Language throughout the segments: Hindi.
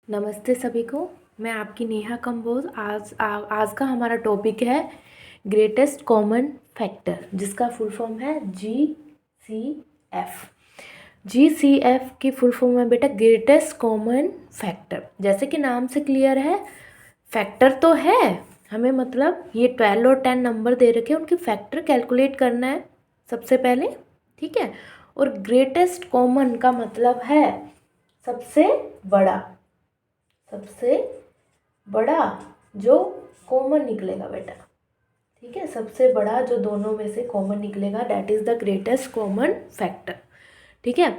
नमस्ते सभी को। मैं आपकी नेहा कंबोज। आज का हमारा टॉपिक है ग्रेटेस्ट कॉमन फैक्टर, जिसका फुल फॉर्म है GCF। GCF की फुल फॉर्म है बेटा ग्रेटेस्ट कॉमन फैक्टर। जैसे कि नाम से क्लियर है, फैक्टर तो है हमें, मतलब ये 12 और 10 नंबर दे रखे हैं, उनकी फैक्टर कैलकुलेट करना है सबसे पहले, ठीक है। और ग्रेटेस्ट कॉमन का मतलब है सबसे बड़ा, सबसे बड़ा जो कॉमन निकलेगा बेटा, ठीक है। सबसे बड़ा जो दोनों में से कॉमन निकलेगा, that is the greatest common factor, ठीक है।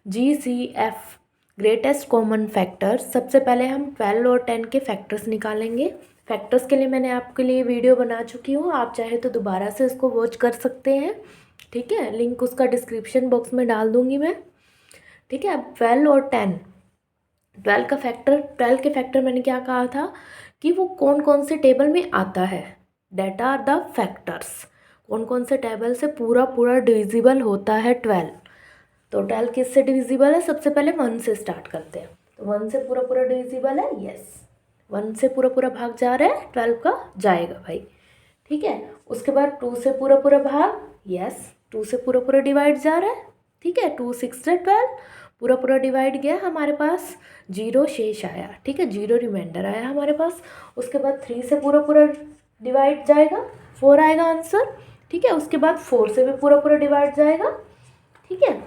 GCF greatest common factor. सबसे पहले हम 12 और 10 के फैक्टर्स निकालेंगे। फैक्टर्स के लिए मैंने आपके लिए वीडियो बना चुकी हूँ, आप चाहे तो दोबारा से इसको वॉच कर सकते हैं, ठीक है। लिंक उसका डिस्क्रिप्शन बॉक्स में डाल दूँगी मैं, ठीक है। अब 12 और 10, 12 के फैक्टर मैंने क्या कहा था कि वो कौन कौन से टेबल में आता है, डेट आर द फैक्टर्स। कौन कौन से टेबल से पूरा पूरा डिविजिबल होता है 12। तो 12 किससे डिविजिबल है, सबसे पहले 1 से स्टार्ट करते हैं। तो 1 से पूरा पूरा डिविजिबल है, यस। 1 से पूरा पूरा भाग जा रहा है, 12 का जाएगा भाई, ठीक है। उसके बाद 2 से पूरा पूरा भाग, यस। 2 से पूरा पूरा डिवाइड जा रहा है, ठीक है। 2 6 12 पूरा पूरा डिवाइड गया, हमारे पास 0 शेष आया, ठीक है। 0 रिमाइंडर आया हमारे पास। उसके बाद 3 से पूरा पूरा डिवाइड जाएगा, 4 आएगा आंसर, ठीक है। उसके बाद 4 से भी पूरा पूरा डिवाइड जाएगा, ठीक है।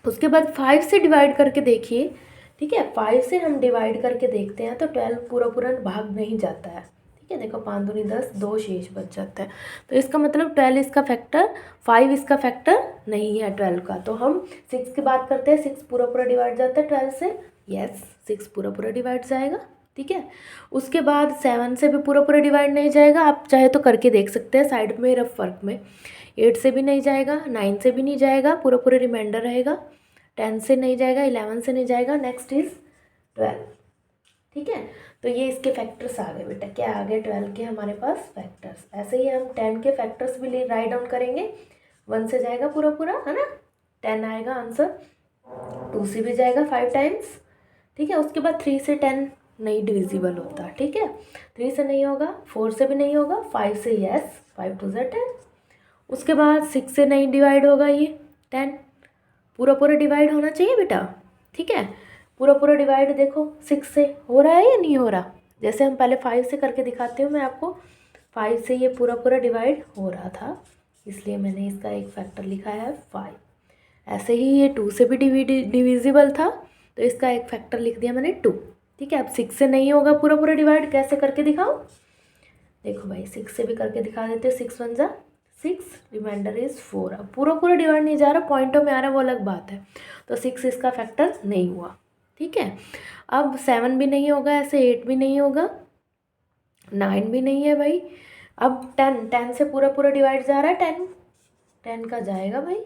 उसके बाद 5 से डिवाइड करके देखिए, ठीक है। 5 से हम डिवाइड करके देखते हैं तो 12 पूरा पूरा भाग नहीं जाता है, ठीक है। देखो 5 दूनी 10, 2 शेष बच जाता है। तो इसका मतलब 12 इसका फैक्टर, 5 इसका फैक्टर नहीं है 12 का। तो हम 6 की बात करते हैं, 6 पूरा पूरा डिवाइड जाता है 12 से, यस। 6 पूरा पूरा डिवाइड जाएगा, ठीक है। उसके बाद 7 से भी पूरा पूरा डिवाइड नहीं जाएगा, आप चाहे तो करके देख सकते हैं साइड में रफ वर्क में। 8 से भी नहीं जाएगा, 9 से भी नहीं जाएगा, पूरा पूरा रिमाइंडर रहेगा। 10 से नहीं जाएगा, 11 से नहीं जाएगा, नेक्स्ट इज 12, ठीक है। तो ये इसके फैक्टर्स आ गए बेटा, क्या आ गए 12 के हमारे पास फैक्टर्स। ऐसे ही हम 10 के फैक्टर्स भी राइट डाउन करेंगे। 1 से जाएगा पूरा पूरा, है ना, 10 आएगा आंसर। 2 से भी जाएगा 5 टाइम्स, ठीक है। उसके बाद 3 से 10 नहीं डिविजिबल होता, ठीक है। 3 से नहीं होगा, 4 से भी नहीं होगा, 5 से यस, 5 2 10। उसके बाद 6 से नहीं डिवाइड होगा ये 10, पूरा पूरा डिवाइड होना चाहिए बेटा, ठीक है। पूरा पूरा डिवाइड देखो 6 से हो रहा है या नहीं हो रहा। जैसे हम पहले 5 से करके दिखाती हूँ मैं आपको। 5 से ये पूरा पूरा डिवाइड हो रहा था, इसलिए मैंने इसका एक फैक्टर लिखा है 5। ऐसे ही ये 2 से भी डिविजिबल था, तो इसका एक फैक्टर लिख दिया मैंने 2, ठीक है। अब 6 से नहीं होगा पूरा पूरा डिवाइड, कैसे करके दिखाओ, देखो भाई 6 से भी करके दिखा देते। 6 1 जा 6, रिमाइंडर इज 4। अब पूरा पूरा डिवाइड नहीं जा रहा, पॉइंटों में आ रहा है, वो अलग बात है। तो 6 इसका फैक्टर नहीं हुआ, ठीक है। अब 7 भी नहीं होगा, ऐसे 8 भी नहीं होगा, 9 भी नहीं है भाई। अब 10 से पूरा पूरा डिवाइड जा रहा है, 10 का जाएगा भाई,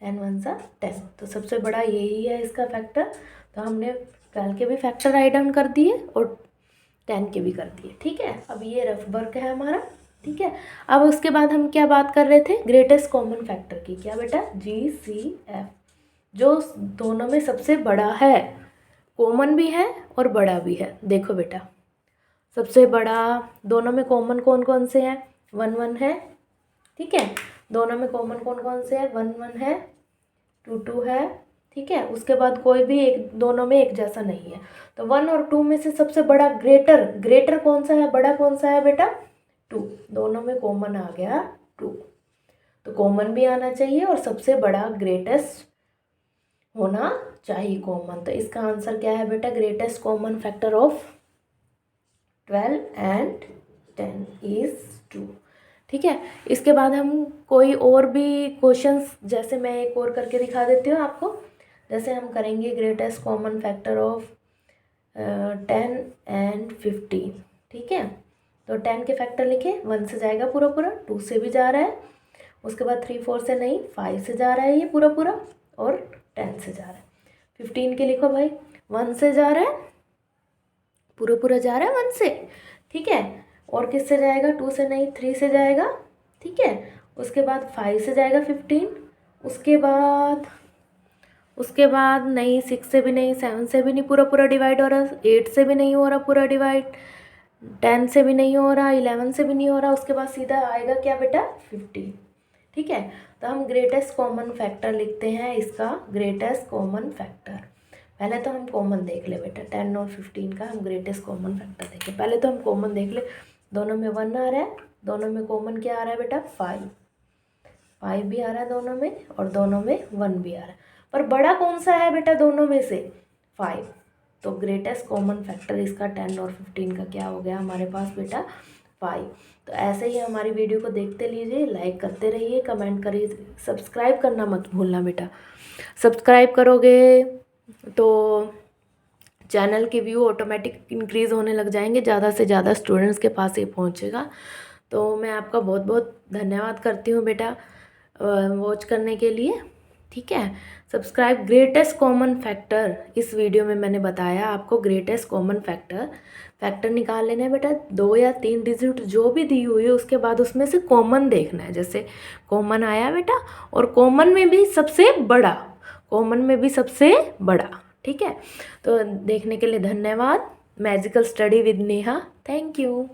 10 1 सा 10। तो सबसे बड़ा यही है इसका फैक्टर। तो हमने 12 के भी फैक्टर राइट डाउन कर दिए और 10 के भी कर दिए, ठीक है। अब ये रफ वर्क है हमारा, ठीक है। अब उसके बाद हम क्या बात कर रहे थे, ग्रेटेस्ट कॉमन फैक्टर की, क्या बेटा, GCF, जो दोनों में सबसे बड़ा है, कॉमन भी है और बड़ा भी है। देखो बेटा सबसे बड़ा दोनों में कॉमन कौन कौन से हैं, 1 1 है, ठीक है। दोनों में कॉमन कौन कौन से हैं, 1 1 है, 2 2 है, ठीक है। उसके बाद कोई भी एक दोनों में एक जैसा नहीं है। तो 1 और 2 में से सबसे बड़ा ग्रेटर कौन सा है, बड़ा कौन सा है बेटा, 2। दोनों में कॉमन आ गया 2, तो कॉमन भी आना चाहिए और सबसे बड़ा ग्रेटेस्ट होना चाहिए कॉमन। तो इसका आंसर क्या है बेटा, greatest common factor of 12 and 10 is 2, ठीक है। इसके बाद हम कोई और भी क्वेश्चंस, जैसे मैं एक और करके दिखा देती हूँ आपको। जैसे हम करेंगे greatest common factor of 10 and 15, ठीक है। तो 10 के फैक्टर लिखे, 1 से जाएगा पूरा पूरा, 2 से भी जा रहा है, उसके बाद 3 4 से नहीं, 5 से जा रहा है ये पूरा पूरा, और 10 से जा रहा है। 15 के लिखो भाई, 1 से जा रहा है, पूरा पूरा जा रहा है 1 से, ठीक है। और किससे जाएगा, 2 से नहीं, 3 से जाएगा, ठीक है। उसके बाद 5 से जाएगा 15, उसके बाद उसके बाद नहीं 6 से भी नहीं, 7 से भी नहीं पूरा पूरा डिवाइड हो रहा, 8 से भी नहीं हो रहा पूरा डिवाइड, 10 से भी नहीं हो रहा, 11 से भी नहीं हो रहा। उसके बाद सीधा आएगा क्या बेटा 50। ठीक है, तो हम ग्रेटेस्ट कॉमन फैक्टर लिखते हैं इसका, ग्रेटेस्ट कॉमन फैक्टर। पहले तो हम कॉमन देख ले बेटा, 10 और 15 का हम ग्रेटेस्ट कॉमन फैक्टर देखें। पहले तो हम कॉमन देख ले, दोनों में 1 आ रहा है, दोनों में कॉमन क्या आ रहा है बेटा 5 भी आ रहा है दोनों में, और दोनों में 1 भी आ रहा है। पर बड़ा कौन सा है बेटा दोनों में से 5, तो ग्रेटेस्ट कॉमन फैक्टर इसका 10 और 15 का क्या हो गया हमारे पास बेटा 5। तो ऐसे ही हमारी वीडियो को देखते लीजिए, लाइक करते रहिए, कमेंट करिए, सब्सक्राइब करना मत भूलना बेटा। सब्सक्राइब करोगे तो चैनल के व्यू ऑटोमेटिक इंक्रीज़ होने लग जाएंगे, ज़्यादा से ज़्यादा स्टूडेंट्स के पास ये पहुंचेगा। तो मैं आपका बहुत बहुत धन्यवाद करती हूँ बेटा वॉच करने के लिए। ठीक है, सब्सक्राइब। ग्रेटेस्ट कॉमन फैक्टर इस वीडियो में मैंने बताया आपको, ग्रेटेस्ट कॉमन फैक्टर निकाल लेना है बेटा। 2 या 3 डिजिट जो भी दी हुई है उसके बाद उसमें से कॉमन देखना है, जैसे कॉमन आया बेटा, और कॉमन में भी सबसे बड़ा। ठीक है, तो देखने के लिए धन्यवाद। Magical study with Neha, thank you.